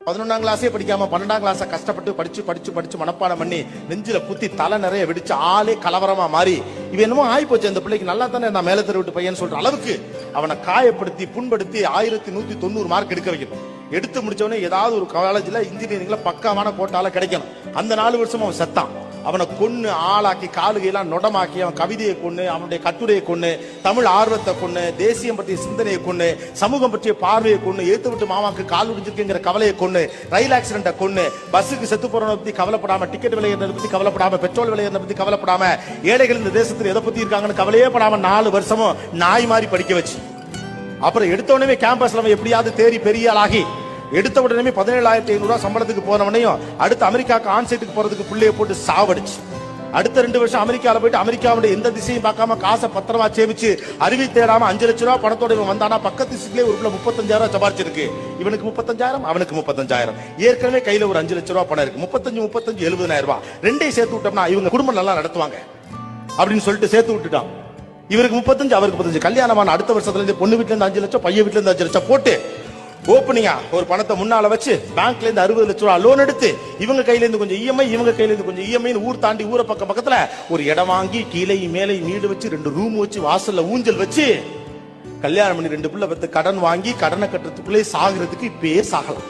11ஆம் கிளாஸே படிக்காம 12ஆம் கிளாஸ கஷ்டப்பட்டு படிச்சு மனப்பாடம் பண்ணி நெஞ்சில குத்தி தலை நிறைய வெடிச்சு ஆளே கலவரமா மாறி இவன் என்னமோ ஆயிப்போச்சு அந்த பிள்ளைக்கு நல்லா தானே நான் மேல தெரு விட்டு பையன் சொல்ற அளவுக்கு அவனை காயப்படுத்தி புண்படுத்தி 1190 மார்க் எடுக்க வைக்கணும். எடுத்து முடிச்சவனே ஏதாவது ஒரு காலேஜ்ல இன்ஜினியரிங்ல பக்காவான கோட்டால கிடைக்கணும். அந்த 4 வருஷம் அவன் செத்தான். அவனை கொன்னு ஆளாக்கி காலுகையெல்லாம் நொடமாக்கி அவன் கவிதையை கொண்டு அவனுடைய கட்டுரையை கொண்டு தமிழ் ஆர்வத்தை கொண்டு தேசியம் பற்றிய சிந்தனையை கொண்டு சமூகம் பற்றிய பார்வையை கொண்டு ஏத்து விட்டு மாமாக்கு கால் உடிஞ்சிருக்குங்கிற கவலையை கொண்டு ரயில் ஆக்சிடென்ட்டை கொண்டு பஸ்ஸுக்கு செத்து போறவனை பத்தி கவலைப்படாம டிக்கெட் விலை ஏறதை பத்தி கவலைப்படாம பெட்ரோல் விலை ஏறதை பத்தி கவலைப்படாம ஏழைகள் இந்த தேசத்தில் எதை பத்தி இருக்காங்கன்னு கவலையே படாம 4 வருஷமும் நாய் மாதிரி படிக்க வச்சு அப்புறம் எடுத்த உடனே கேம்பஸ்ல எப்படியாவது தேறி பெரிய ஆளாகி எடுத்த உடனே 17,500 சம்பளத்துக்கு போனவனையும் அடுத்து அமெரிக்காவுக்கு ஆன்சைட்டுக்கு போறதுக்கு பிள்ளைய போட்டு சாவடிச்சு அடுத்த 2 வருஷம் அமெரிக்காவில் போயிட்டு அமெரிக்காவுடைய எந்த திசையும் பார்க்காம காசை பத்திரமா சேமிச்சு அறிவி தேடாம 5 லட்சம் ரூபாய் பணத்தோட இவன் வந்தானா பக்கத்து சிட்டிலே ஒரு 35,000 சம்பாரிச்சிருக்கு. இவனுக்கு 35,000 அவனுக்கு 35,000 ஏற்கனவே கையில ஒரு 5 லட்சம் ரூபாய் பணம் இருக்கு. 35 70,000 ரூபாய் ரெண்டையும் சேர்த்து விட்டோம்னா இவங்க குடும்பம் நல்லா நடத்துவாங்க அப்படின்னு சொல்லிட்டு சேர்த்து விட்டுட்டான். இவருக்கு 35 அவருக்கு 35 கல்யாணமான அடுத்த வருஷத்துல இருந்து பொண்ணு வீட்டுல இருந்து 5 லட்சம் பையன் வீட்டுல இருந்து 5 லட்சம் போட்டு ஓப்பனிங்கா ஒரு பணத்தை முன்னால வச்சு பேங்க்ல இருந்து 60 லட்சம் ரூபாய் லோன் எடுத்து இவங்க கையில இருந்து கொஞ்சம் இஎம்ஐ இவங்க கையில இருந்து கொஞ்சம் இஎம்ஐ ஊர் தாண்டி ஊரை பக்கத்துல ஒரு இடம் வாங்கி கீழே மேலே வீடு வச்சு 2 ரூம் வச்சு வாசல்ல ஊஞ்சல் வச்சு கல்யாணம் பண்ணி 2 பிள்ளை பெத்து கடன் வாங்கி கடனை கட்டுறதுக்குள்ளே சாகுறதுக்கு இப்பயே சாகலாம்.